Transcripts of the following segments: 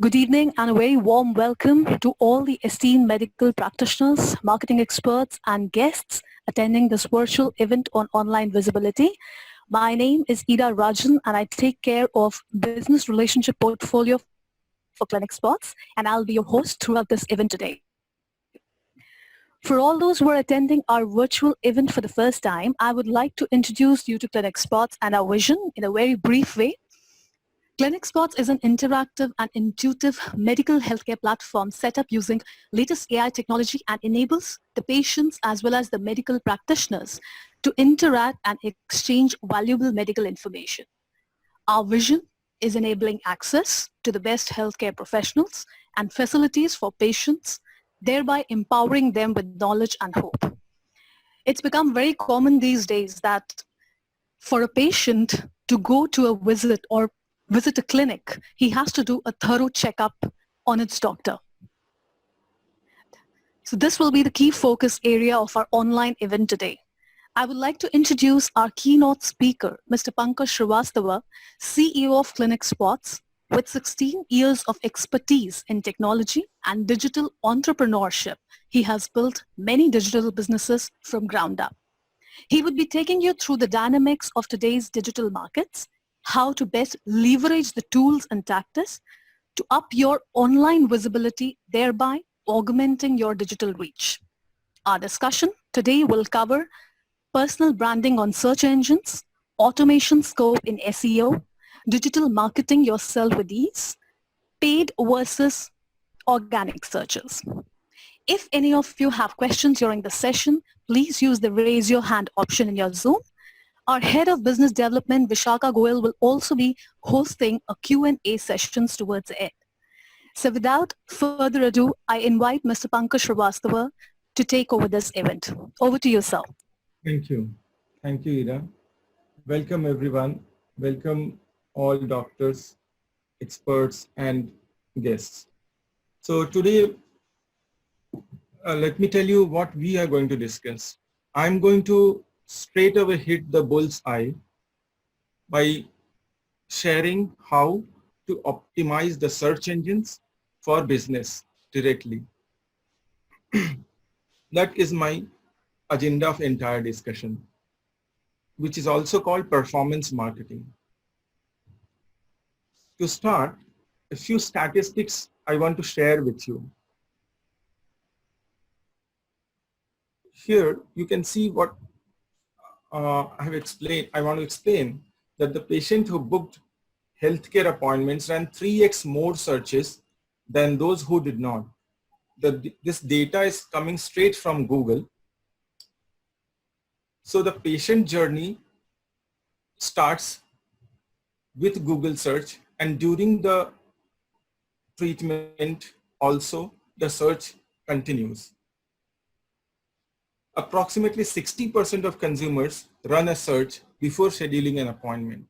Good evening and a very warm welcome to all the esteemed medical practitioners, marketing experts and guests attending this virtual event on online visibility. My name is Ida Rajan and I take care of business relationship portfolio for Clinic Spots, and I'll be your host throughout this event today. For all those who are attending our virtual event for the first time, I would like to introduce you to Clinic Spots and our vision in a very brief way. Clinic Spots is an interactive and intuitive medical healthcare platform set up using latest AI technology and enables the patients as well as the medical practitioners to interact and exchange valuable medical information. Our vision is enabling access to the best healthcare professionals and facilities for patients, thereby empowering them with knowledge and hope. It's become very common these days that for a patient to go to a visit or visit a clinic, he has to do a thorough checkup on its doctor. So this will be the key focus area of our online event today. I would like to introduce our keynote speaker, Mr. Pankaj Srivastava, CEO of Clinic Spots, with 16 years of expertise in technology and digital entrepreneurship. He has built many digital businesses from ground up. He would be taking you through the dynamics of today's digital markets, how to best leverage the tools and tactics to up your online visibility, thereby augmenting your digital reach. Our discussion today will cover personal branding on search engines, automation scope in SEO, digital marketing yourself with ease, paid versus organic searches. If any of you have questions during the session, please use the raise your hand option in your Zoom. Our head of business development, Vishaka Goyal, will also be hosting a Q&A sessions towards the end. So without further ado, I invite Mr. Pankaj Srivastava to take over this event. Over to you, sir. Thank you. Thank you, Ira. Welcome, everyone. Welcome all doctors, experts, and guests. So today, let me tell you what we are going to discuss. I'm going to straight away hit the bull's eye by sharing how to optimize the search engines for business directly. That is my agenda of entire discussion, which is also called performance marketing. To start, a few statistics I want to share with you. Here you can see what I have explained. I want to explain that the patient who booked healthcare appointments ran 3x more searches than those who did not. This data is coming straight from Google. So the patient journey starts with Google search, and during the treatment also the search continues. Approximately 60% of consumers run a search before scheduling an appointment.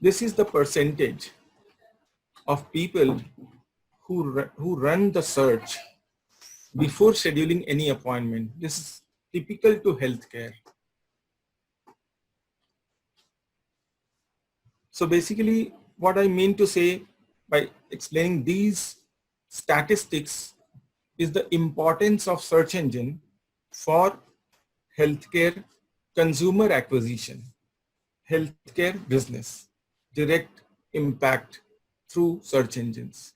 This is the percentage of people who run the search before scheduling any appointment. This is typical to healthcare. So basically, what I mean to say by explaining these statistics is the importance of search engine for healthcare consumer acquisition, healthcare business, direct impact through search engines.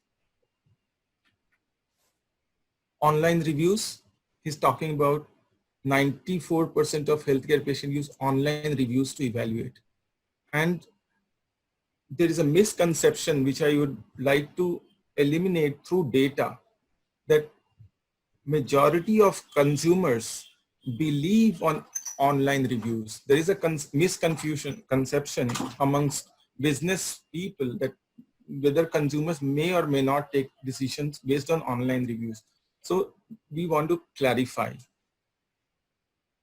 Online reviews, he's talking about 94% of healthcare patients use online reviews to evaluate. And there is a misconception which I would like to eliminate through data, that majority of consumers believe on online reviews. There is a conception amongst business people that whether consumers may or may not take decisions based on online reviews. So we want to clarify.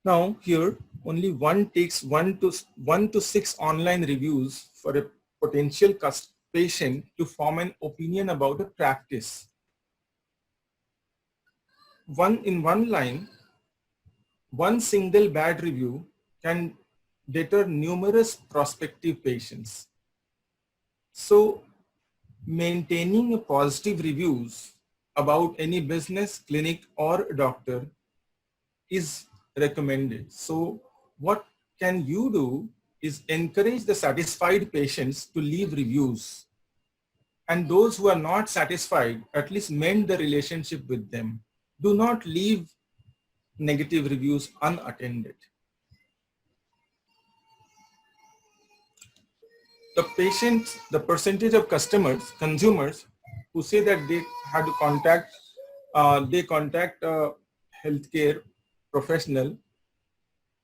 Now here, only one takes one to six online reviews for a potential patient to form an opinion about a practice. In one line, one single bad review can deter numerous prospective patients. So maintaining a positive reviews about any business, clinic or doctor is recommended. So what can you do is encourage the satisfied patients to leave reviews, and those who are not satisfied, at least mend the relationship with them. Do not leave negative reviews unattended. The percentage of consumers who say that they had to contact a healthcare professional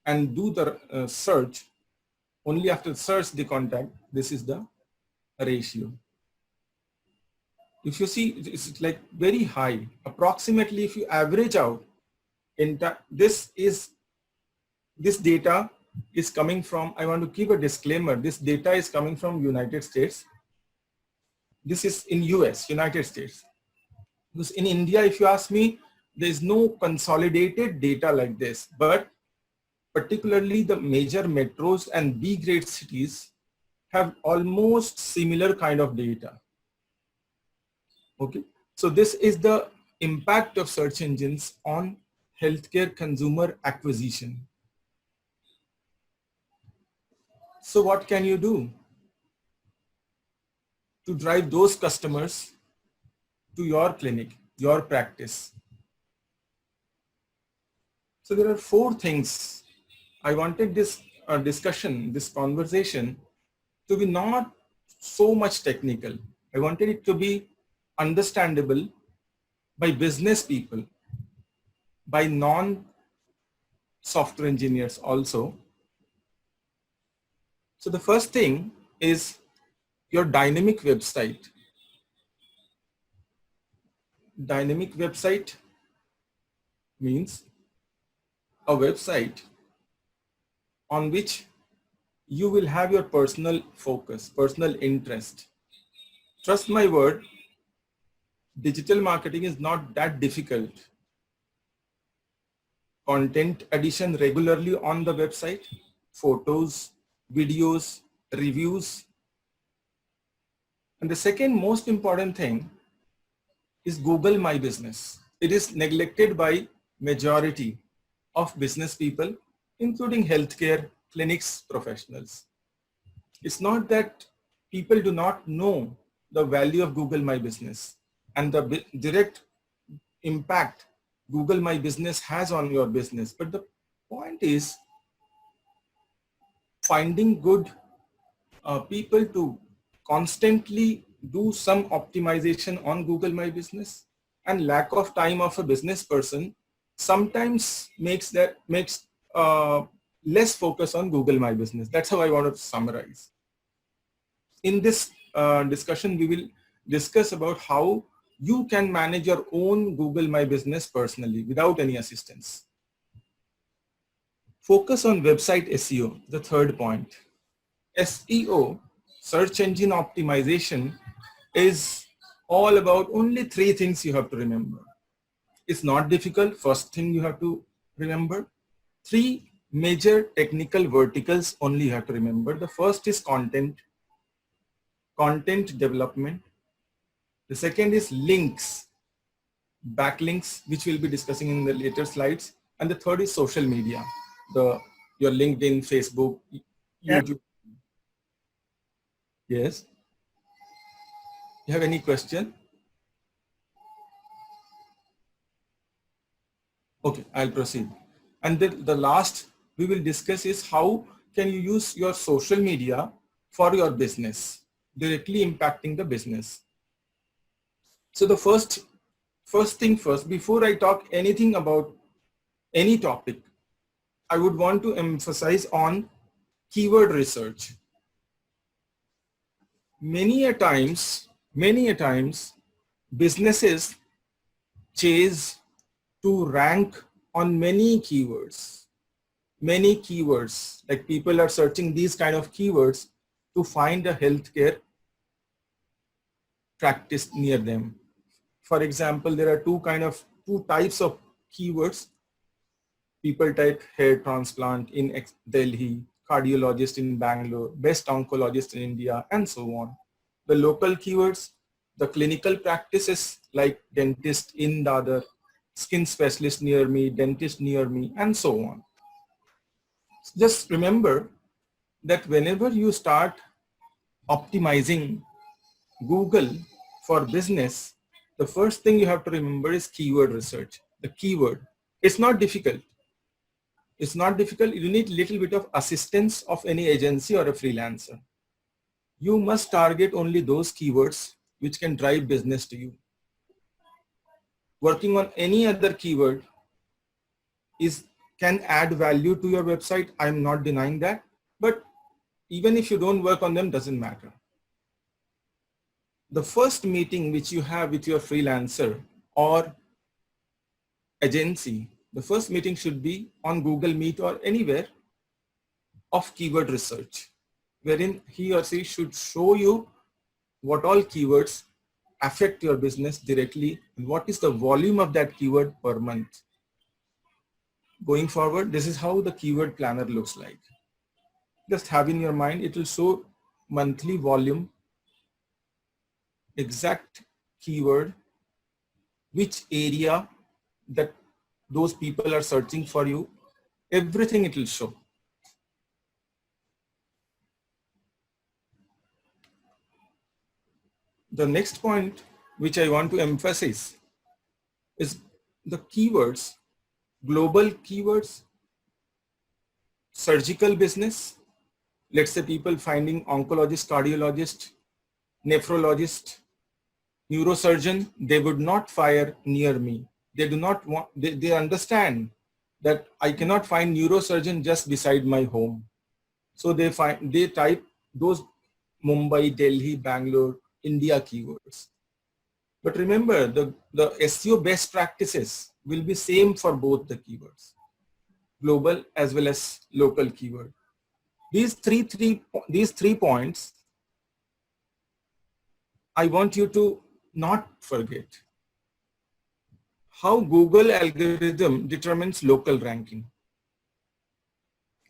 and do the search, only after search they contact, this is the ratio. If you see, it's like very high. Approximately, if you average out, this data is coming from, I want to give a disclaimer, this data is coming from United States. This is in US, United States. Because in India, if you ask me, there is no consolidated data like this, but particularly the major metros and B-grade cities have almost similar kind of data. Okay, so this is the impact of search engines on healthcare consumer acquisition. So what can you do to drive those customers to your clinic, your practice? So there are 4 things. I wanted this discussion, this conversation to be not so much technical. I wanted it to be understandable by business people, by non-software engineers also. So the first thing is your dynamic website. Dynamic website means a website on which you will have your personal focus, personal interest. Trust my word, digital marketing is not that difficult. Content addition regularly on the website, photos, videos, reviews. And the second most important thing is Google My Business. It is neglected by majority of business people, including healthcare, clinics, professionals. It's not that people do not know the value of Google My Business and the direct impact Google My Business has on your business. But the point is finding good people to constantly do some optimization on Google My Business, and lack of time of a business person sometimes makes less focus on Google My Business. That's how I want to summarize. In this discussion, we will discuss about how you can manage your own Google My Business personally without any assistance. Focus on website SEO, the third point. SEO, search engine optimization, is all about only 3 things you have to remember. It's not difficult. First thing you have to remember. 3 major technical verticals only you have to remember. The first is content development. The second is links, backlinks, which we'll be discussing in the later slides. And the third is social media, your LinkedIn, Facebook, YouTube. Yes. You have any question? Okay, I'll proceed. And the last we will discuss is how can you use your social media for your business, directly impacting the business. So the first thing first, before I talk anything about any topic, I would want to emphasize on keyword research. Many a times, businesses chase to rank on many keywords, like people are searching these kind of keywords to find a healthcare practice near them. For example, there are two types of keywords. People type hair transplant in Delhi, cardiologist in Bangalore, best oncologist in India, and so on. the local keywords, the clinical practices like dentist in Dadar, skin specialist near me, dentist near me, and so on. Just remember that whenever you start optimizing Google for business, the first thing you have to remember is keyword research. The keyword. It's not difficult. It's not difficult. You need little bit of assistance of any agency or a freelancer. You must target only those keywords which can drive business to you. Working on any other keyword can add value to your website. I'm not denying that, but even if you don't work on them, doesn't matter. The first meeting which you have with your freelancer or agency, the first meeting should be on Google Meet or anywhere of keyword research, wherein he or she should show you what all keywords affect your business directly and what is the volume of that keyword per month. Going forward, this is how the keyword planner looks like. Just have in your mind, it will show monthly volume, exact keyword, which area that those people are searching for you, everything it will show. The next point which I want to emphasize is the keywords, global keywords, surgical business. Let's say people finding oncologist, cardiologist, nephrologist, neurosurgeon, they would not fire near me. They do not want, they understand that I cannot find neurosurgeon just beside my home. So they type those Mumbai, Delhi, Bangalore, India keywords. But remember, the SEO best practices will be same for both the keywords, global as well as local keyword. These three points, I want you to not forget. How Google algorithm determines local ranking.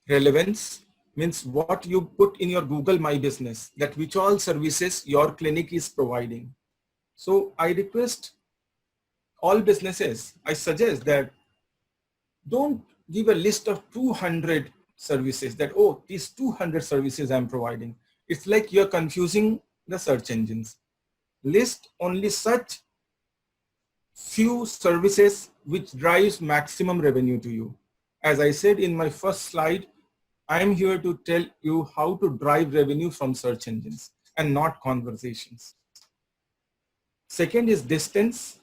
Relevance means what you put in your Google My Business, that which all services your clinic is providing. So I request all businesses, I suggest that don't give a list of 200 services that, oh, these 200 services I'm providing. It's like you're confusing the search engines. List only such few services which drives maximum revenue to you. As I said in my first slide, I am here to tell you how to drive revenue from search engines and not conversations. Second is distance.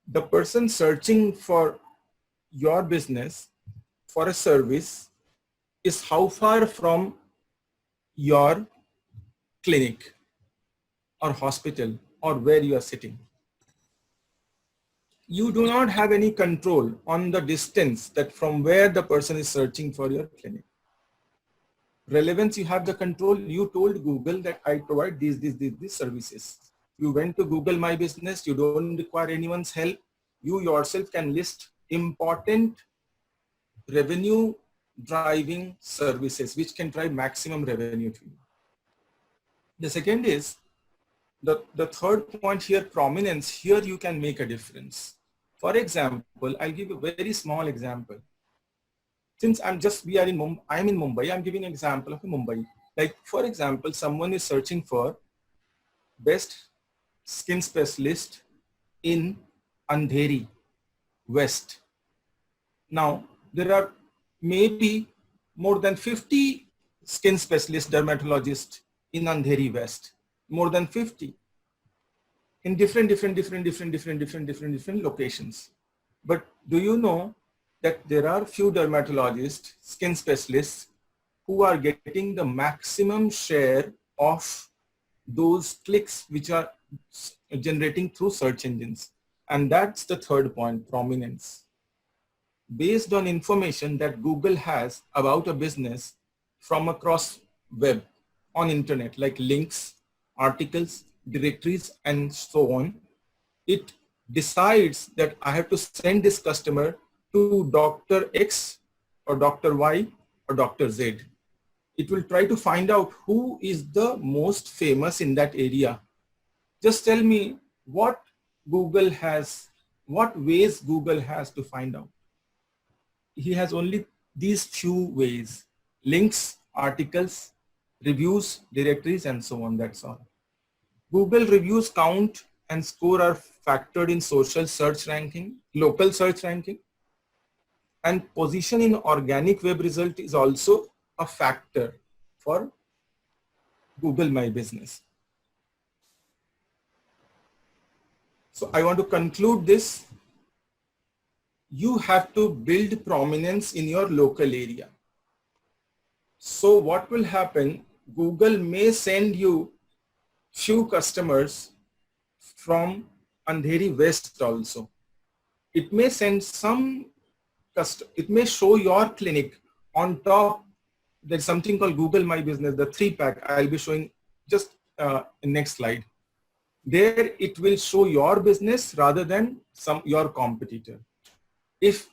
The person searching for your business for a service is how far from your clinic or hospital or where you are sitting. You do not have any control on the distance that from where the person is searching for your clinic. Relevance, you have the control. You told Google that I provide these services. You went to Google My Business. You don't require anyone's help. You yourself can list important revenue driving services which can drive maximum revenue to you. The second is the third point here, prominence. Here you can make a difference. For example, I'll give a very small example. Since I'm in Mumbai, I'm giving an example of Mumbai. Like, for example, someone is searching for best skin specialist in Andheri West. Now, there are maybe more than 50 skin specialist dermatologists in Andheri West, more than 50 in different locations. But do you know that there are few dermatologists, skin specialists who are getting the maximum share of those clicks which are generating through search engines? And that's the third point, prominence. Based on information that Google has about a business from across web, on internet, like links, articles, directories, and so on, it decides that I have to send this customer to Dr. X or Dr. Y or Dr. Z. It will try to find out who is the most famous in that area. Just tell me what ways Google has to find out. He has only these few ways: links, articles, reviews, directories, and so on. That's all. Google reviews count and score are factored in social search ranking, local search ranking, and position in organic web result is also a factor for Google My Business. So I want to conclude this. You have to build prominence in your local area. So what will happen? Google may send you few customers from Andheri West also. It may send some it may show your clinic on top. There's something called Google My Business, the 3-pack. I'll be showing just in next slide. There it will show your business rather than your competitor. If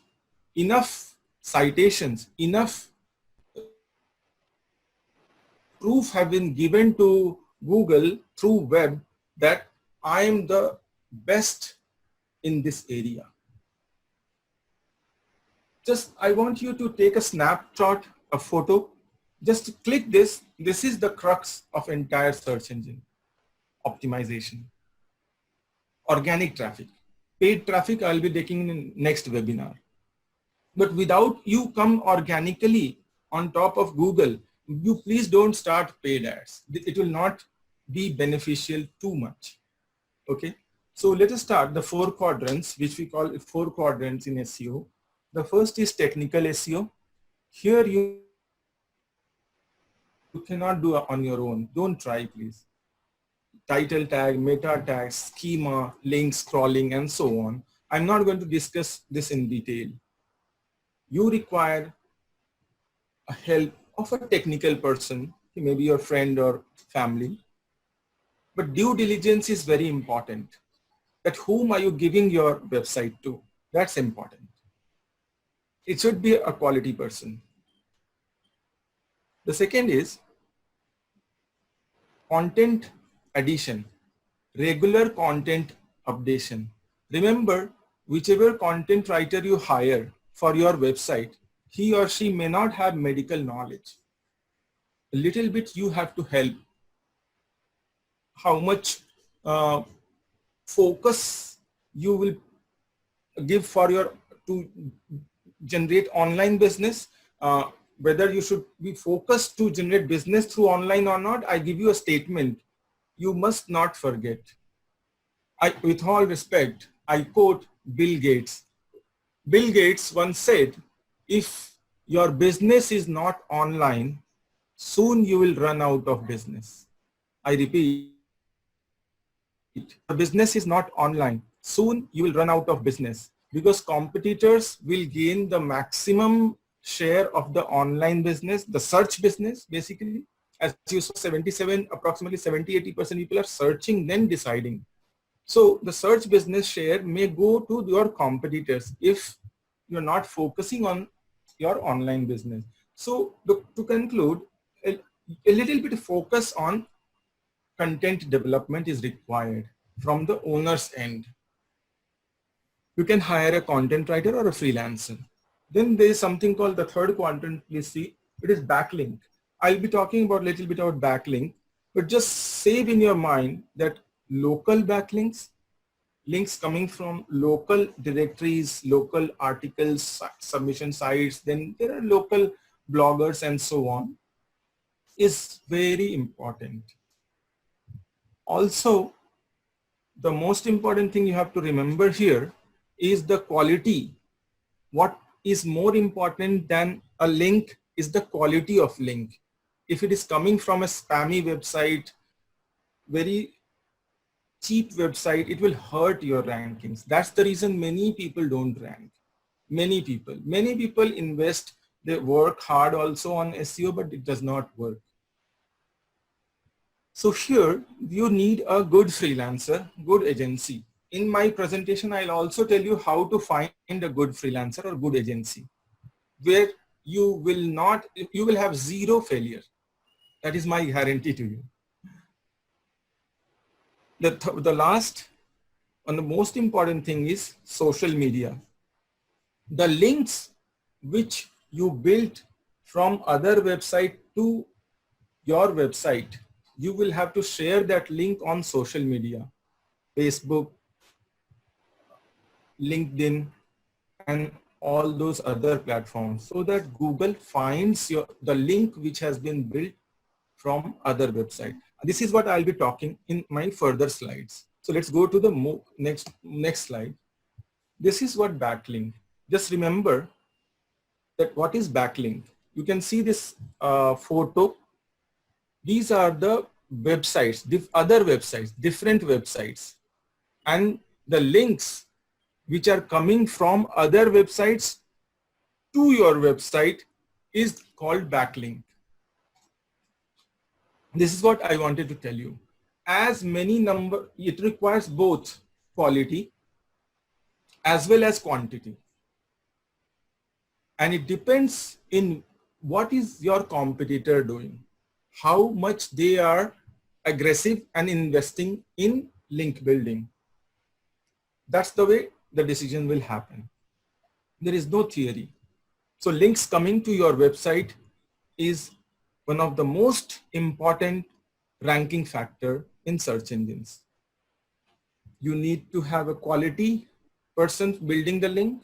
enough citations, enough proof have been given to Google through web that I am the best in this area. Just, I want you to take a snapshot, a photo. Just click this. This is the crux of entire search engine optimization. Organic traffic. Paid traffic I'll be taking in next webinar. But without you come organically on top of Google, you please don't start paid ads. It will not be beneficial too much. Okay. So let us start the 4 quadrants, which we call 4 quadrants in SEO. The first is technical SEO. Here you cannot do it on your own. Don't try, please. Title tag, meta tag, schema, links, crawling, and so on. I'm not going to discuss this in detail. You require a help of a technical person, maybe your friend or family. But due diligence is very important. That whom are you giving your website to? That's important. It should be a quality person. The second is content addition, regular content updation. Remember, whichever content writer you hire for your website, he or she may not have medical knowledge. A little bit you have to help. How much focus you will give for to generate online business, whether you should be focused to generate business through online or not. I give you a statement. You must not forget. With all respect, I quote Bill Gates. Bill Gates once said, if your business is not online, soon you will run out of business. I repeat, the business is not online, soon you will run out of business, because competitors will gain the maximum share of the online business, the search business, basically. As you saw, approximately 70-80% people are searching, then deciding. So the search business share may go to your competitors if you're not focusing on your online business. So to conclude, a little bit of focus on content development is required from the owner's end. You can hire a content writer or a freelancer. Then there is something called the third quadrant. Please see, it is backlink. I'll be talking about a little bit about backlink, but just save in your mind that local backlinks, links coming from local directories, local articles, submission sites, then there are local bloggers and so on, is very important. Also, the most important thing you have to remember here is the quality. What is more important than a link is the quality of link. If it is coming from a spammy website, very cheap website, it will hurt your rankings. That's the reason many people don't rank. Many people invest, they work hard also on SEO, but it does not work. So here you need a good freelancer, good agency. In my presentation, I'll also tell you how to find a good freelancer or good agency where you will have zero failure. That is my guarantee to you. The last and the most important thing is social media. The links which you built from other website to your website, you will have to share that link on social media, Facebook, LinkedIn, and all those other platforms, so that Google finds the link which has been built from other website. This is what I'll be talking in my further slides. So let's go to the next slide. This is what backlink. Just remember that what is backlink. You can see this photo. These are the websites, other websites, different websites, and the links which are coming from other websites to your website is called backlink. This is what I wanted to tell you. As many number, it requires both quality as well as quantity. And it depends in what is your competitor doing, how much they are aggressive and investing in link building. That's the way the decision will happen. There is no theory. So links coming to your website is one of the most important ranking factor in search engines. You need to have a quality person building the link.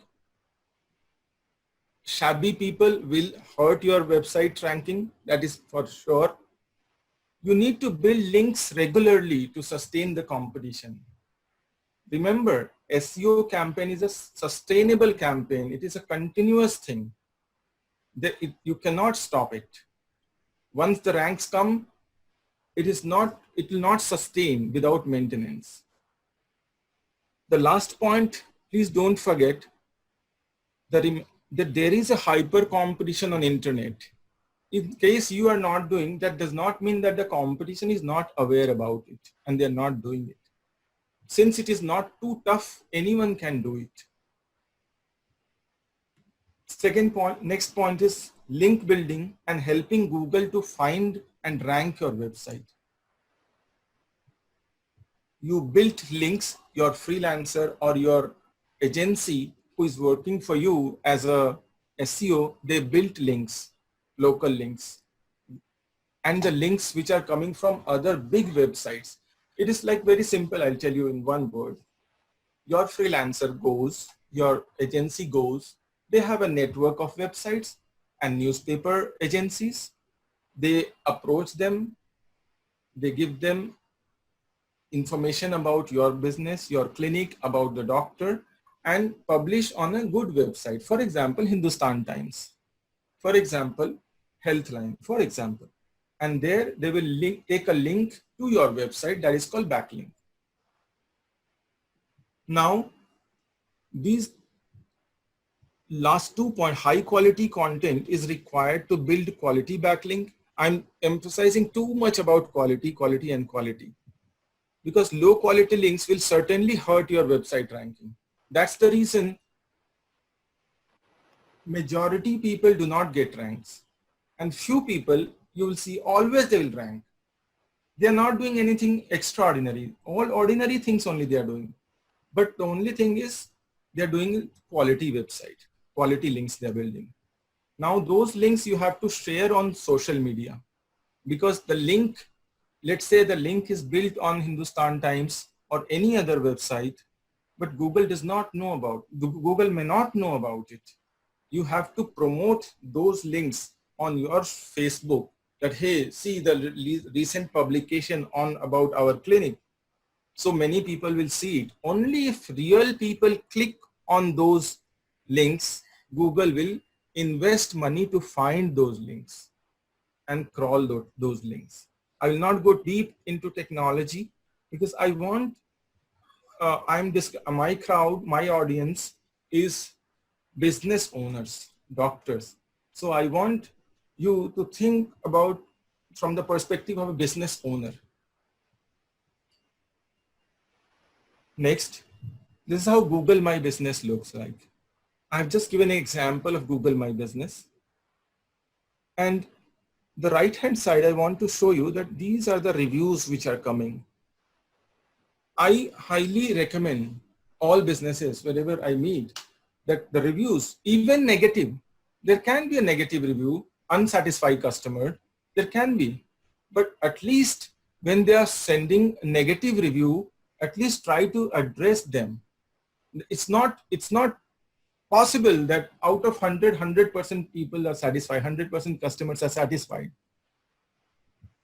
Shabby people will hurt your website ranking, that is for sure. You need to build links regularly to sustain the competition. Remember, SEO campaign is a sustainable campaign. It is a continuous thing. You cannot stop it. Once the ranks come, it will not sustain without maintenance. The last point, please don't forget that there is a hyper competition on internet. In case you are not doing, that does not mean that the competition is not aware about it and they're not doing it. Since it is not too tough, anyone can do it. Next point is link building and helping Google to find and rank your website. You built links, your freelancer or your agency who is working for you as a SEO, they built links, local links, and the links which are coming from other big websites. It is like very simple. I'll tell you in one word. Your freelancer goes, your agency goes, they have a network of websites and newspaper agencies. They approach them, they give them information about your business, your clinic, about the doctor, and publish on a good website. For example, Hindustan Times. For example, Healthline, for example. And there they will take a link to your website that is called backlink. Now, these last 2 points, high quality content is required to build quality backlink. I'm emphasizing too much about quality, and quality, because low quality links will certainly hurt your website ranking. That's the reason majority people do not get ranks, and few people you will see always they will rank. They are not doing anything extraordinary. All ordinary things only they are doing. But the only thing is they are doing quality website, quality links they are building. Now those links you have to share on social media, because the link, let's say the link is built on Hindustan Times or any other website, but Google does not know about, Google may not know about it. You have to promote those links on your Facebook that, hey, see the recent publication on about our clinic. So many people will see it. Only if real people click on those links, Google will invest money to find those links and crawl those links. I will not go deep into technology because I want, my crowd, my audience is business owners, doctors. So I want you to think about from the perspective of a business owner. Next, this is how Google My Business looks like. I've just given an example of Google My Business. And the right hand side, I want to show you that these are the reviews which are coming. I highly recommend all businesses, wherever I meet, that the reviews, even negative, there can be a negative review, unsatisfied customer, there can be, but at least when they are sending a negative review, at least try to address them. It's not possible that out of 100% people are satisfied, 100% customers are satisfied.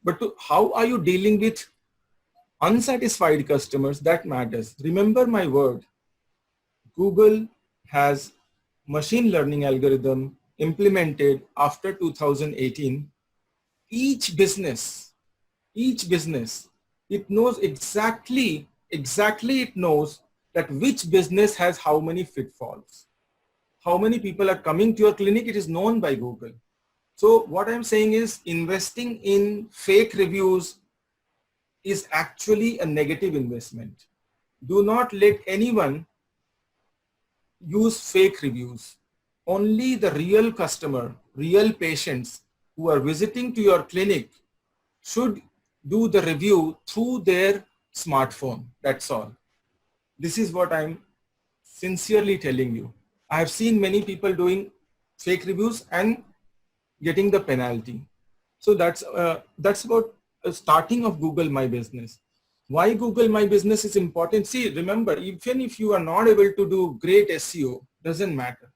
But how are you dealing with unsatisfied customers? That matters. Remember my word, Google has machine learning algorithm implemented after 2018. Each business, it knows exactly it knows that which business has how many pitfalls. How many people are coming to your clinic, it is known by Google. So what I'm saying is investing in fake reviews is actually a negative investment. Do not let anyone use fake reviews. Only the real customer, real patients who are visiting to your clinic should do the review through their smartphone. That's all. This is what I'm sincerely telling you. I have seen many people doing fake reviews and getting the penalty. So that's about starting of Google My Business. Why Google My Business is important? See, remember, even if you are not able to do great SEO, doesn't matter.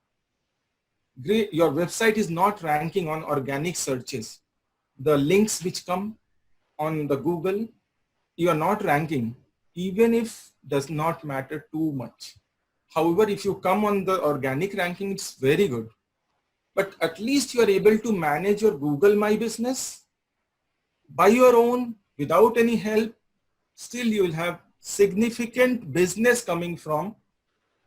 Your website is not ranking on organic searches. The links which come on the Google, you are not ranking, even if does not matter too much. However, if you come on the organic ranking, it's very good. But at least you are able to manage your Google My Business by your own, without any help. Still you will have significant business coming from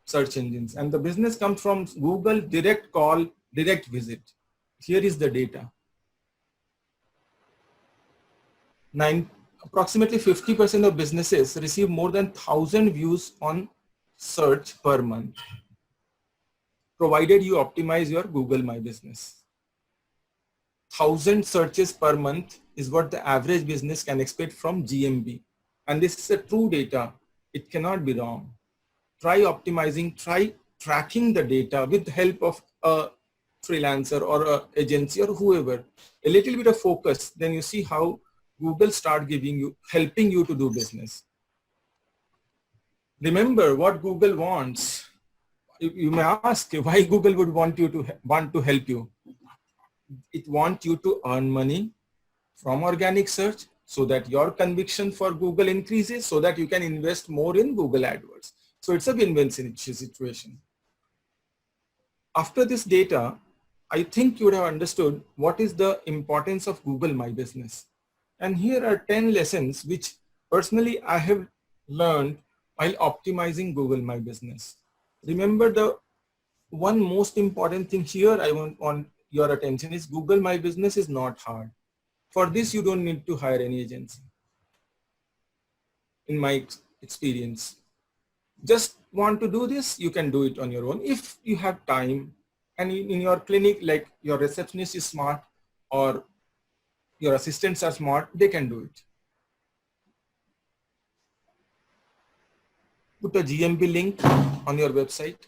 search engines, and the business comes from Google direct call, direct visit. Here is the data. Approximately 50% of businesses receive more than 1,000 views on search per month, provided you optimize your Google My Business. 1,000 searches per month is what the average business can expect from GMB. And this is a true data. It cannot be wrong. Try optimizing, try tracking the data with the help of a freelancer or an agency or whoever. A little bit of focus, then you see how Google start helping you to do business. Remember what Google wants. You may ask why Google would want to help you. It wants you to earn money from organic search so that your conviction for Google increases, so that you can invest more in Google AdWords. So it's a win-win situation. After this data, I think you would have understood what is the importance of Google My Business. And here are 10 lessons which personally I have learned while optimizing Google My Business. Remember, the one most important thing here I want your attention is Google My Business is not hard. For this, you don't need to hire any agency. In my experience, just want to do this, you can do it on your own if you have time, and in your clinic, like your receptionist is smart or your assistants are smart, they can do it. Put a GMB link on your website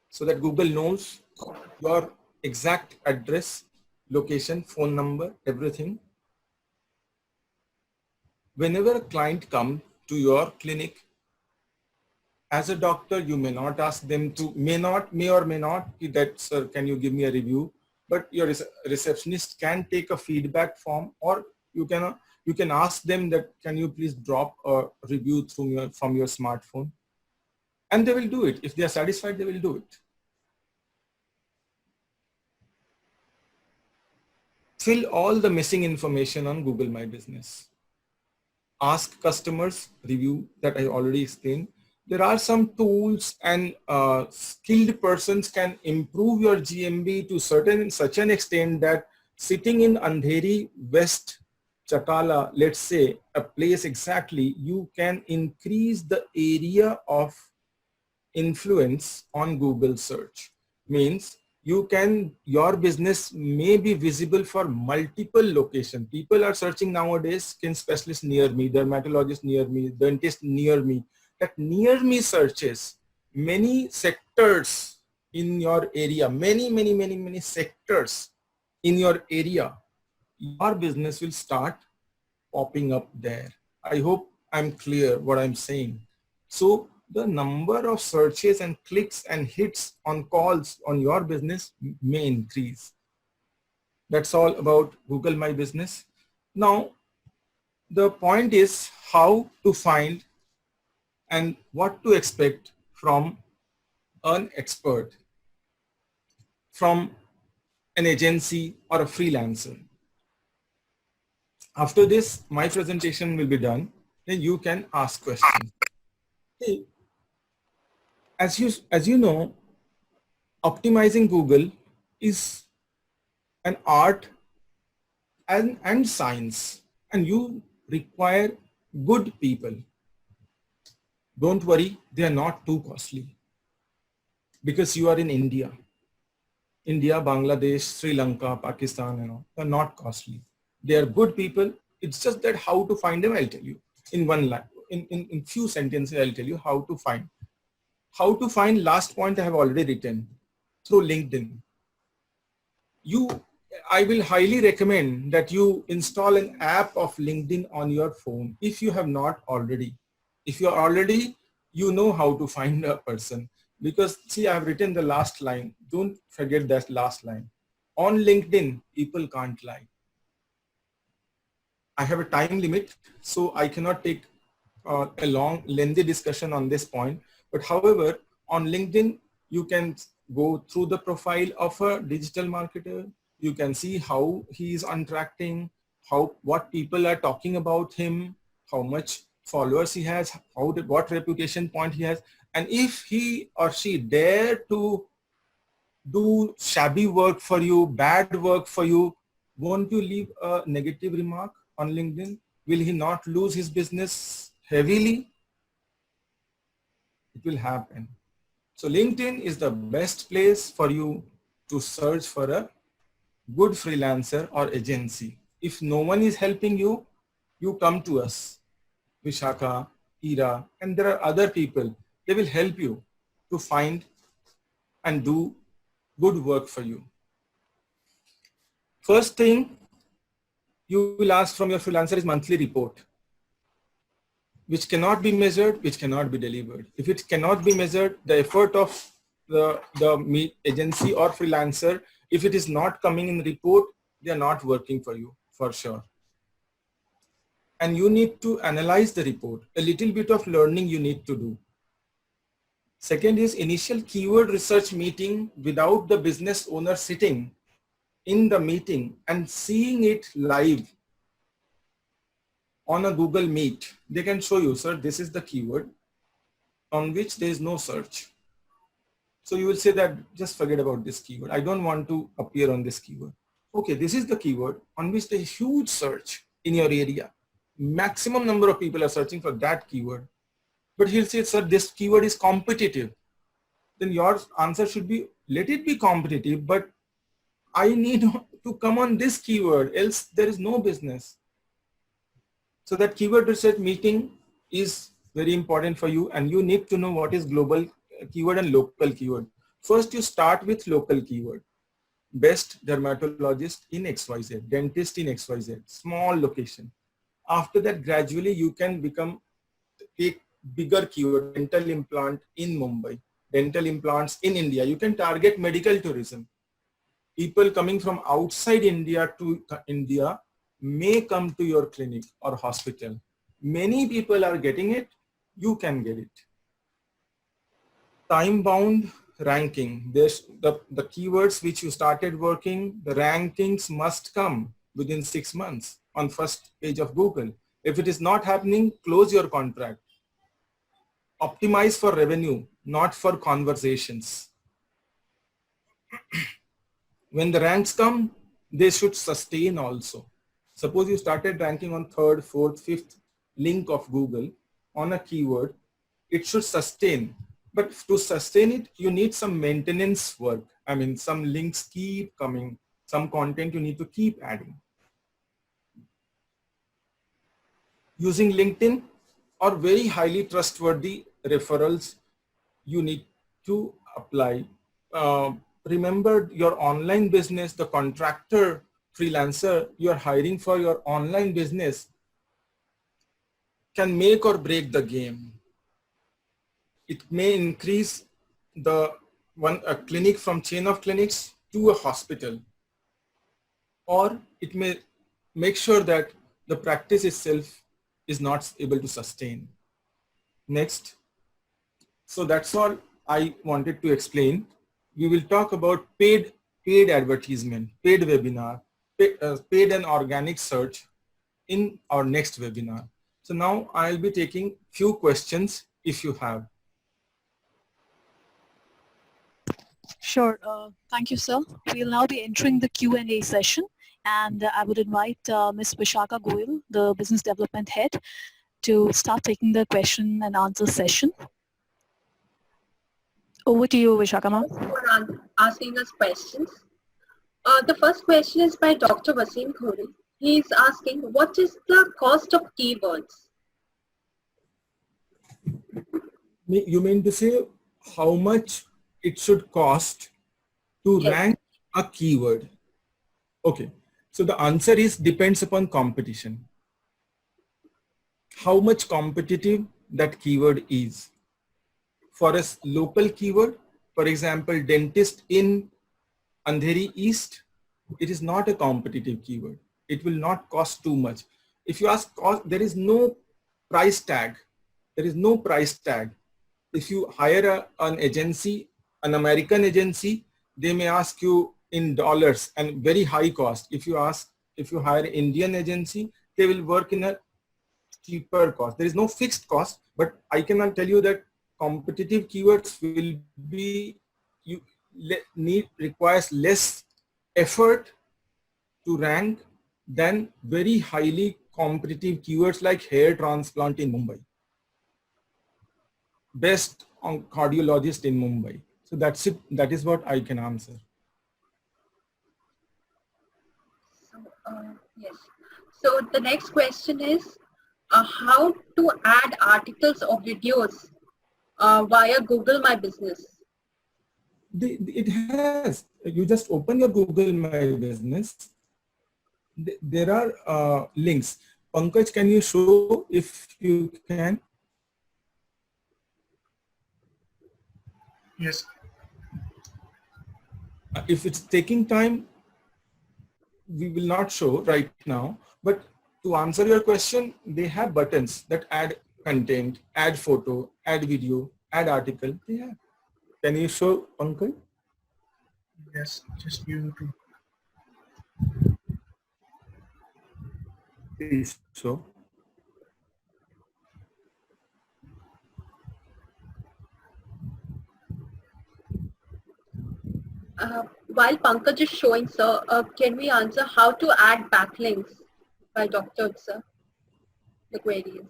so that Google knows your exact address, location, phone number, everything. Whenever a client comes to your clinic, as a doctor, you may not ask them to, may or may not, that, sir, can you give me a review? But your receptionist can take a feedback form, or you can ask them that, can you please drop a review from your smartphone? And they will do it. If they are satisfied, they will do it. Fill all the missing information on Google My Business. Ask customers, review, that I already explained. There are some tools, and skilled persons can improve your GMB to such an extent that sitting in Andheri, West Chakala, let's say a place exactly, you can increase the area of influence on Google search. Means your business may be visible for multiple locations. People are searching nowadays, skin specialist near me, dermatologist near me, dentist near me. That near me searches many sectors in your area, many sectors in your area. Your business will start popping up there. I hope I'm clear what I'm saying. So the number of searches and clicks and hits on calls on your business may increase. That's all about Google My Business. Now, the point is how to find and what to expect from an expert, from an agency or a freelancer. After this, my presentation will be done. Then you can ask questions. Hey, as you know, optimizing Google is an art and science, and you require good people. Don't worry, they are not too costly because you are in India. India, Bangladesh, Sri Lanka, Pakistan, are not costly. They are good people. It's just that how to find them, I'll tell you. In one line, in few sentences, I'll tell you how to find. How to find, last point I have already written, through LinkedIn. I will highly recommend that you install an app of LinkedIn on your phone if you have not already. If you are already, you know how to find a person. Because see, I have written the last line. Don't forget that last line. On LinkedIn, people can't lie. I have a time limit, so I cannot take a long, lengthy discussion on this point. But however, on LinkedIn, you can go through the profile of a digital marketer. You can see how he is interacting, what people are talking about him, how much followers he has, what reputation point he has. And if he or she dare to do shabby work for you, bad work for you, won't you leave a negative remark on LinkedIn? Will he not lose his business heavily? It will happen. So LinkedIn is the best place for you to search for a good freelancer or agency. If no one is helping you, you come to us, Vishakha, Ira, and there are other people. They will help you to find and do good work for you. First thing you will ask from your freelancer is monthly report, which cannot be measured, which cannot be delivered. If it cannot be measured, the effort of the agency or freelancer, if it is not coming in report, they are not working for you, for sure. And you need to analyze the report. A little bit of learning you need to do. Second is initial keyword research meeting without the business owner sitting in the meeting and seeing it live on a Google Meet. They can show you, sir, this is the keyword on which there is no search. So you will say that just forget about this keyword. I don't want to appear on this keyword. Okay, this is the keyword on which there is huge search in your area. Maximum number of people are searching for that keyword. But he'll say, sir, this keyword is competitive. Then your answer should be, let it be competitive, but I need to come on this keyword, else there is no business. So that keyword research meeting is very important for you, and you need to know what is global keyword and local keyword. First, you start with local keyword. Best dermatologist in XYZ, dentist in XYZ, small location. After that, gradually you can take bigger keyword, dental implant in Mumbai, dental implants in India. You can target medical tourism. People coming from outside India to India may come to your clinic or hospital. Many people are getting it. You can get it. Time-bound ranking. There's the keywords which you started working, the rankings must come within 6 months on first page of Google. If it is not happening, close your contract. Optimize for revenue, not for conversations. When the ranks come, they should sustain also. Suppose you started ranking on 3rd, 4th, 5th link of Google on a keyword, it should sustain. But to sustain it, you need some maintenance work. I mean, some links keep coming, some content you need to keep adding. Using LinkedIn or very highly trustworthy referrals, you need to apply. Remember your online business, the contractor, freelancer you're hiring for your online business can make or break the game. It may increase the a clinic from chain of clinics to a hospital, or it may make sure that the practice itself is not able to sustain. Next. So that's all I wanted to explain. We will talk about paid advertisement, paid webinar, paid and organic search in our next webinar. So now I'll be taking few questions if you have. Sure. Thank you, sir. We'll now be entering the Q&A session, and I would invite Ms. Vishaka Goyal, the Business Development Head, to start taking the question and answer session. Over to you, Vishaka ma'am. For asking us questions. The first question is by Dr. Wasim Khori. He is asking, what is the cost of keywords? You mean to say how much it should cost to rank a keyword? Okay. So the answer is depends upon competition. How much competitive that keyword is. For a local keyword, for example, dentist in Andheri East, it is not a competitive keyword. It will not cost too much. If you ask cost, there is no price tag. There is no price tag. If you hire an agency, an American agency, they may ask you in dollars and very high cost. If you hire an Indian agency, they will work in a cheaper cost. There is no fixed cost, but I cannot tell you that competitive keywords will be, requires less effort to rank than very highly competitive keywords like hair transplant in Mumbai. Best on cardiologist in Mumbai. So that's it. That is what I can answer. Yes. So the next question is how to add articles or videos via Google My Business. It has. You just open your Google My Business. There are links. Pankaj, can you show if you can? Yes. If it's taking time, we will not show right now. But to answer your question, they have buttons that add content, add photo, add video, add article. They have. Can you show, Pankaj? Yes, just you to. Please show. While Pankaj is showing, sir, can we answer how to add backlinks by Dr. Utsa? The query is.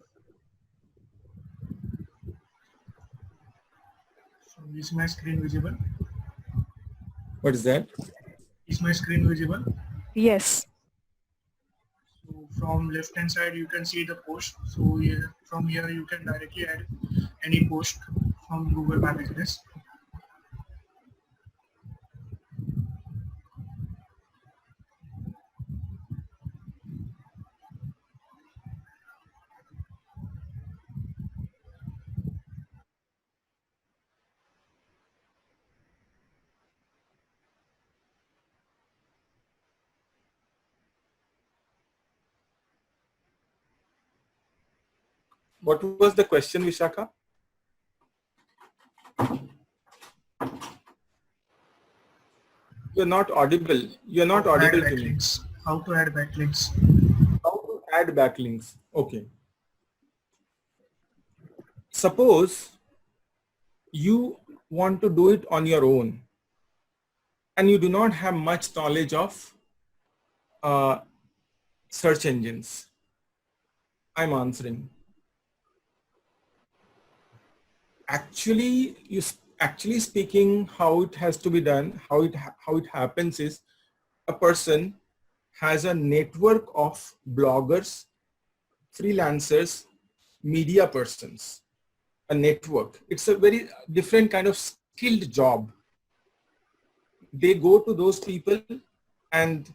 So is my screen visible? What is that? Is my screen visible? Yes. So from left hand side you can see the post. So from here you can directly add any post from Google My Business. What was the question, Vishaka? You're not audible. You're not audible to me. How to add backlinks? How to add backlinks? Okay. Suppose you want to do it on your own and you do not have much knowledge of search engines. I'm answering. actually speaking, how it has to be done, how it happens is a person has a network of bloggers, freelancers, media persons, a network. It's a very different kind of skilled job. They go to those people, and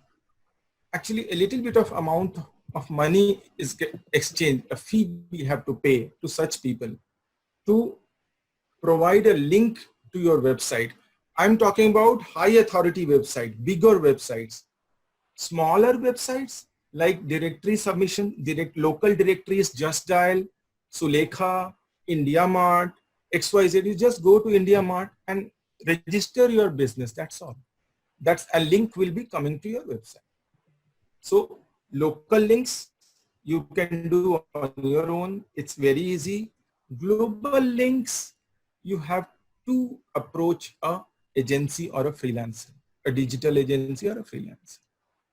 actually a little bit of amount of money is exchanged, a fee we have to pay to such people to provide a link to your website. I'm talking about high authority website, bigger websites. Smaller websites like directory submission, local directories, Just Dial, Sulekha, IndiaMart, XYZ. You just go to IndiaMart and register your business. That's all. That's a link will be coming to your website. So local links you can do on your own. It's very easy. Global links, you have to approach a agency or a freelancer, a digital agency or a freelancer.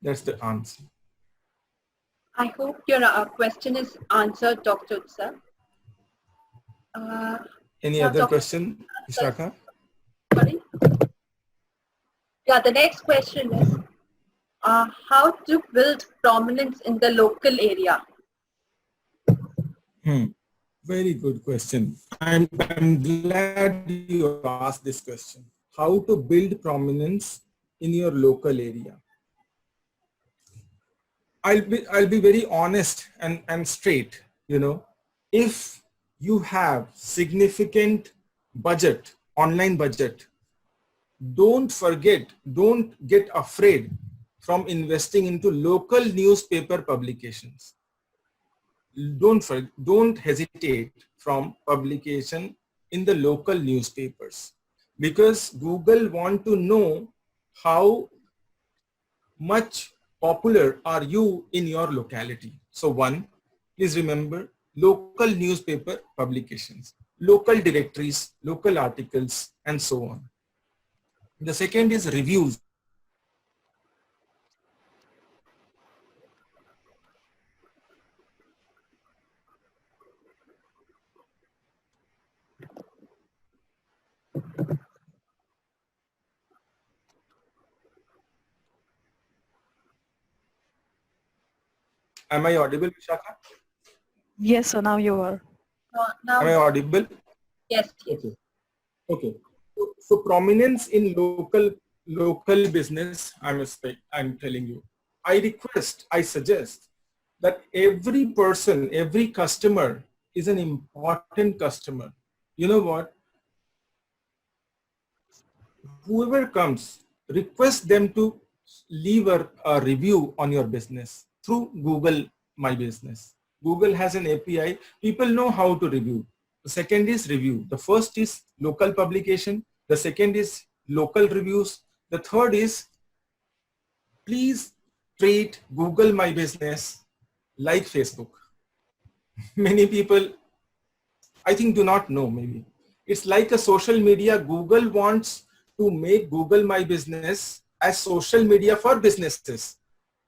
That's the answer. I hope your question is answered, Dr. Utsav. Any other question, Vishakha? Sorry? Yeah, the next question is, how to build prominence in the local area? Very good question. I'm glad you asked this question. How to build prominence in your local area? I'll be very honest and straight. You know, if you have significant budget, online budget, don't get afraid from investing into local newspaper publications. Don't hesitate from publication in the local newspapers, because Google want to know how much popular are you in your locality. So one, please remember local newspaper publications, local directories, local articles, and so on. The second is reviews. Am I audible, Vishakha? Yes, sir, now you are. Now, Am I audible? yes, yes. Okay. So prominence in local business, I'm telling you, I suggest that every person, every customer is an important customer. You know what? Whoever comes, request them to leave a review on your business through Google My Business. Google has an API. People know how to review. The second is review. The first is local publication. The second is local reviews. The third is, please treat Google My Business like Facebook. Many people, I think, do not know maybe. It's like a social media. Google wants to make Google My Business as social media for businesses.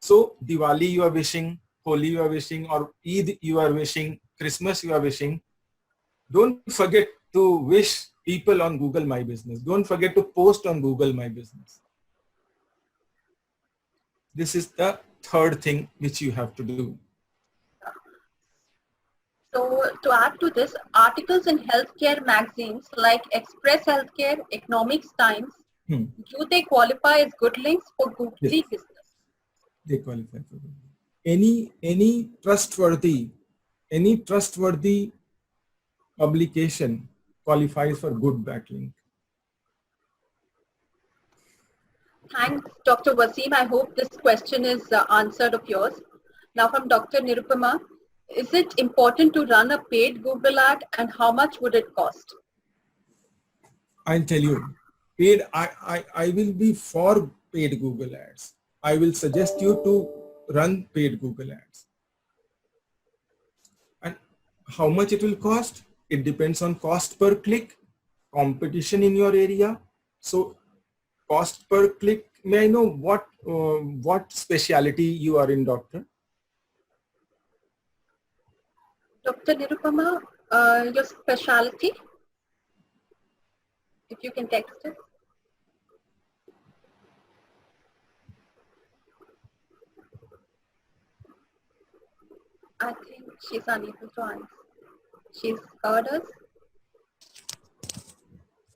So Diwali you are wishing, Holi you are wishing, or Eid you are wishing, Christmas you are wishing. Don't forget to wish people on Google My Business. Don't forget to post on Google My Business. This is the third thing which you have to do. So to add to this, articles in healthcare magazines like Express Healthcare, Economics Times, do they qualify as good links for Google business? They qualify for Google. Any trustworthy publication qualifies for good backlink. Thanks, Dr. Wasim. I hope this question is answered of yours. Now from Dr. Nirupama, is it important to run a paid Google ad, and how much would it cost? I'll tell you, paid. I will be for paid Google ads. I will suggest you to run paid Google ads. And how much it will cost? It depends on cost per click, competition in your area. So cost per click, may I know what specialty you are in, doctor? Dr. Nirupama, your specialty? If you can text it. I think she's unable to answer. She's heard us.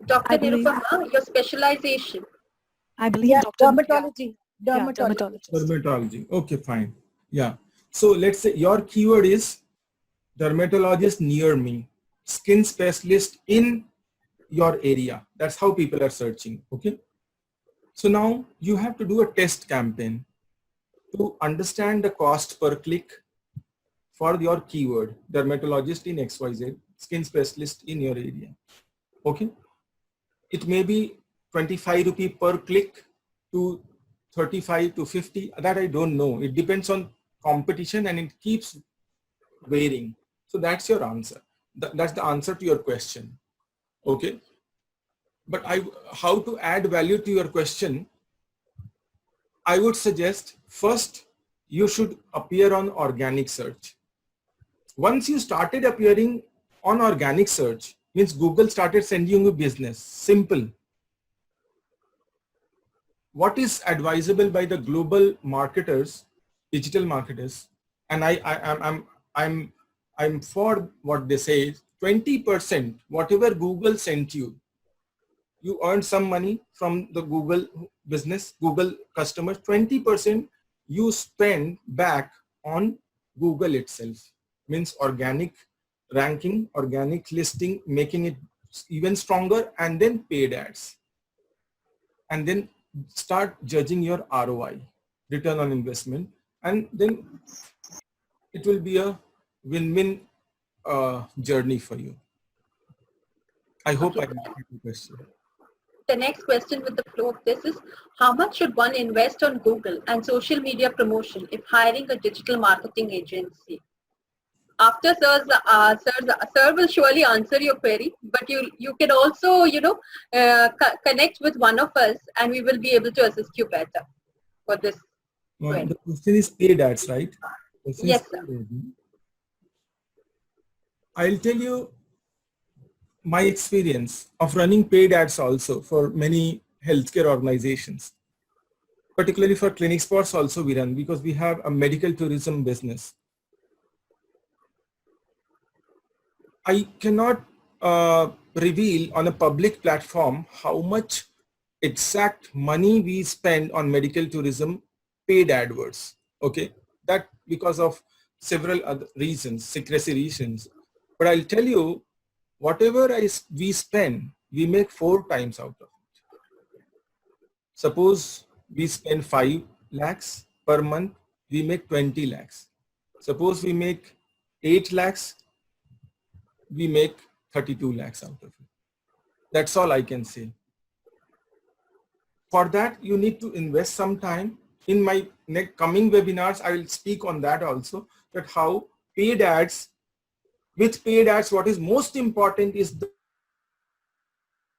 Dr. I believe- Nirupama, your specialization. I believe Yeah, Dr. dermatology. Yeah, Dermatology. dermatologist. Dermatology. Okay, fine. Yeah. So let's say your keyword is dermatologist near me, skin specialist in your area. That's how people are searching. Okay. So now you have to do a test campaign to understand the cost per click for your keyword, dermatologist in XYZ, skin specialist in your area. Okay. It may be 25 rupee per click to 35 to 50, that I don't know. It depends on competition and it keeps varying. So that's your answer. That's the answer to your question. Okay. But how to add value to your question? I would suggest first you should appear on organic search. Once you started appearing on organic search, means Google started sending you business. Simple. What is advisable by the global marketers, digital marketers, and I'm for what they say. 20% whatever Google sent you, you earn some money from the Google business, Google customers. 20% you spend back on Google itself. Means organic ranking, organic listing, making it even stronger, and then paid ads. And then start judging your ROI, return on investment, and then it will be a win-win journey for you. I hope I answered the question. The next question with the flow of this is, how much should one invest on Google and social media promotion if hiring a digital marketing agency? After sir will surely answer your query, but you can also, connect with one of us and we will be able to assist you better for this. The question is paid ads, right? Yes, sir. I'll tell you my experience of running paid ads also for many healthcare organizations. Particularly for Clinic Spots also we run, because we have a medical tourism business. I cannot reveal on a public platform how much exact money we spend on medical tourism paid AdWords. Okay, that because of several other reasons, secrecy reasons. But I'll tell you, whatever we spend, we make 4 times out of it. Suppose we spend 5 lakhs per month, we make 20 lakhs. Suppose we make 8 lakhs, we make 32 lakhs out of it. That's all I can say. For that, you need to invest some time. In my coming webinars, I will speak on that also, that how paid ads, with paid ads, what is most important is the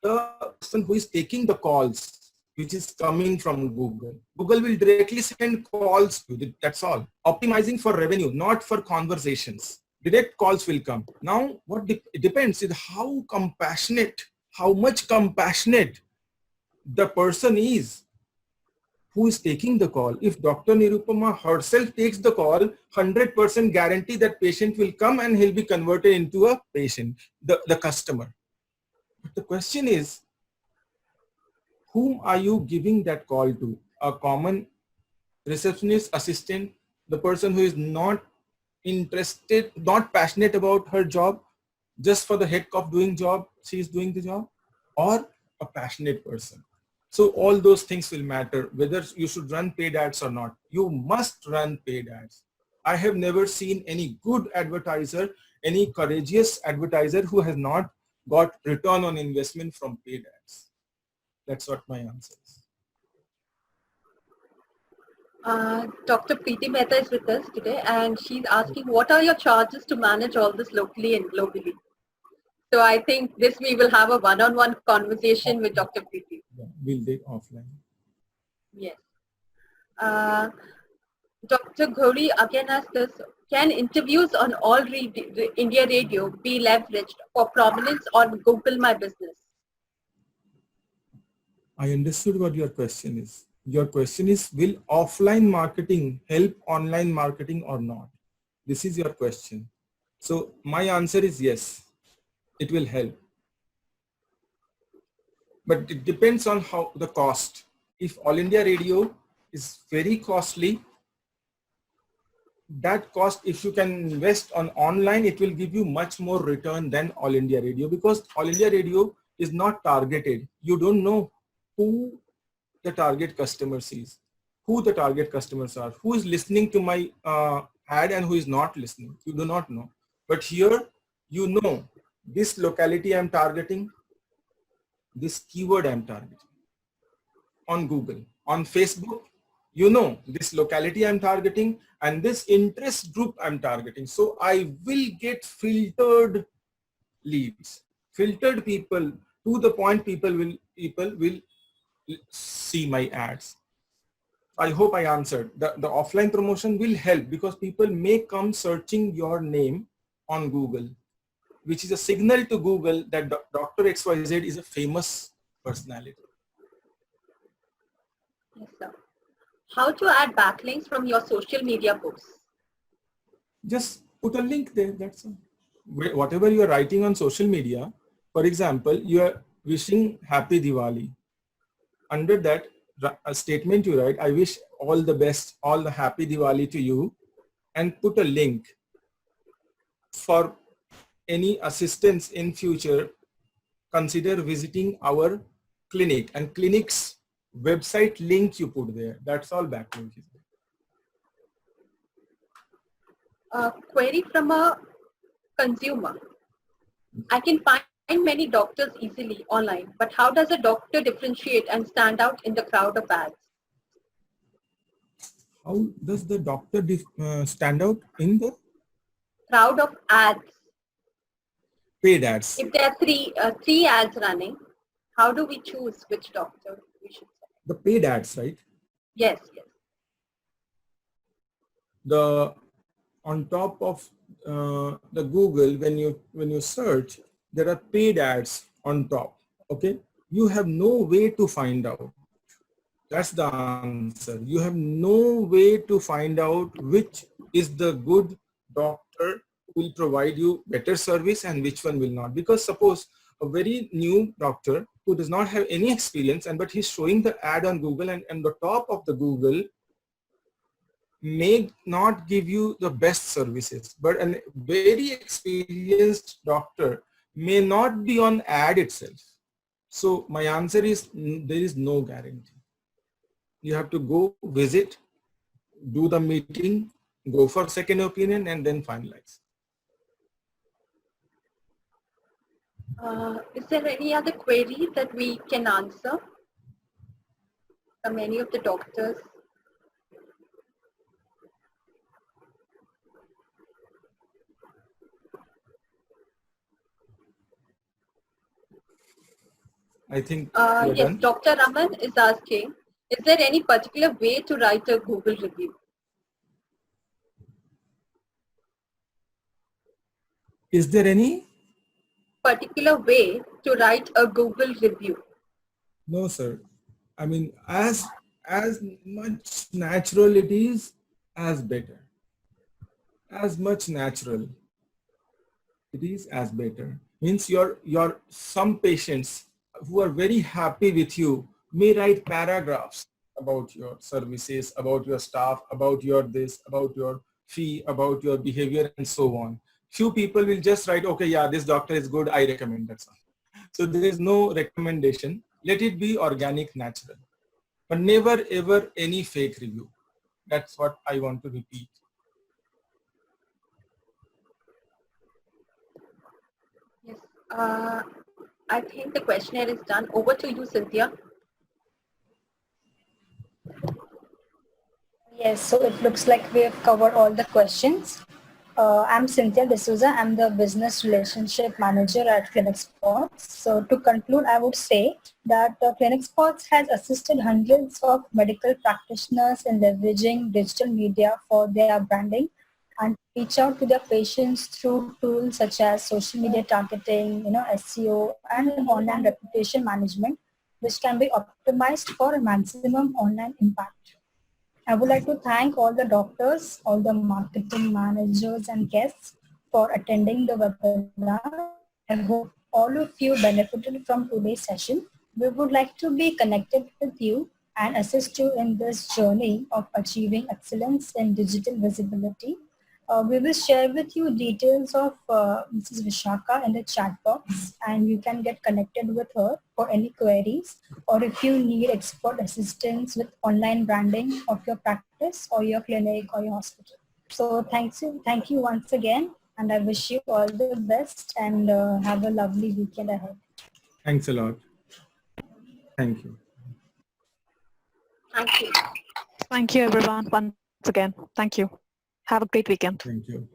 person who is taking the calls, which is coming from Google. Google will directly send calls to you, that's all. Optimizing for revenue, not for conversations. Direct calls will come. Now, what it depends is how much compassionate the person is who is taking the call. If Dr. Nirupama herself takes the call, 100% guarantee that patient will come and he'll be converted into a patient, the customer. But the question is, whom are you giving that call to? A common receptionist, assistant, the person who is not interested, not passionate about her job, just for the heck of doing job, she is doing the job, or a passionate person. So all those things will matter, whether you should run paid ads or not. You must run paid ads. I have never seen any good advertiser, any courageous advertiser who has not got return on investment from paid ads. That's what my answer is. Dr. Preeti Mehta is with us today, and she's asking, what are your charges to manage all this locally and globally? So I think this we will have a one-on-one conversation with Dr. Preeti. Yeah, we'll take offline. Yes. Dr. Ghori again asked us, can interviews on All India Radio be leveraged for prominence on Google My Business? I understood what your question is. Your question is, will offline marketing help online marketing or not? This is your question. So my answer is yes, it will help. But it depends on how the cost. If All India Radio is very costly, that cost, if you can invest on online, it will give you much more return than All India Radio, because All India Radio is not targeted. You don't know who the target customers is, who the target customers are, who is listening to my ad and who is not listening. You do not know. But here, you know, this locality I'm targeting, this keyword I'm targeting. On Google, on Facebook, you know, this locality I'm targeting and this interest group I'm targeting. So I will get filtered leads, filtered people, to the point people will see my ads. I hope I answered. The offline promotion will help because people may come searching your name on Google, which is a signal to Google that Dr. XYZ is a famous personality. Yes, sir. How to add backlinks from your social media posts? Just put a link there, that's all. Whatever you are writing on social media, for example, you are wishing happy Diwali. Under that a statement you write, I wish all the best, all the happy Diwali to you, and put a link for any assistance in future. Consider visiting our clinic, and clinic's website link you put there. That's all backlink is. Query from a consumer. I can find many doctors easily online, but how does a doctor differentiate and stand out in the crowd of ads? How does the doctor stand out in the Crowd of ads. paid ads? If there are three ads running, how do we choose which doctor we should select? The paid ads, right? Yes, yes. The on top of the Google, when you search, there are paid ads on top. Okay, you have no way to find out. That's the answer. You have no way to find out which is the good doctor who will provide you better service and which one will not. Because suppose a very new doctor who does not have any experience, but he's showing the ad on Google, and the top of the Google may not give you the best services, but a very experienced doctor may not be on ad itself. So my answer is there is no guarantee. You have to go visit, do the meeting, go for second opinion, and then finalize. Is there any other query that we can answer from any of the doctors? I think Yes, done. Dr. Raman is asking, is there any particular way to write a Google review? Is there any? Particular way to write a Google review? No, sir. I mean, as much natural it is, as better. As much natural it is, as better. Means your some patients who are very happy with you may write paragraphs about your services, about your staff, about your this, about your fee, about your behavior, and so on. Few people will just write, okay, yeah, this doctor is good, I recommend, that's all. So there is no recommendation. Let it be organic, natural, but never ever any fake review. That's what I want to repeat. Yes. I think the questionnaire is done. Over to you, Cynthia. Yes, so it looks like we have covered all the questions. I'm Cynthia D'Souza. I'm the Business Relationship Manager at Clinic Spots. So to conclude, I would say that Clinic Spots has assisted hundreds of medical practitioners in leveraging digital media for their branding and reach out to their patients through tools such as social media targeting, SEO, and online reputation management which can be optimized for a maximum online impact. I would like to thank all the doctors, all the marketing managers and guests for attending the webinar. I hope all of you benefited from today's session. We would like to be connected with you and assist you in this journey of achieving excellence in digital visibility. We will share with you details of Mrs. Vishaka in the chat box, and you can get connected with her for any queries, or if you need expert assistance with online branding of your practice or your clinic or your hospital. So thank you once again, and I wish you all the best and have a lovely weekend ahead. Thanks a lot. Thank you. Thank you. Thank you, everyone, once again. Thank you. Have a great weekend. Thank you.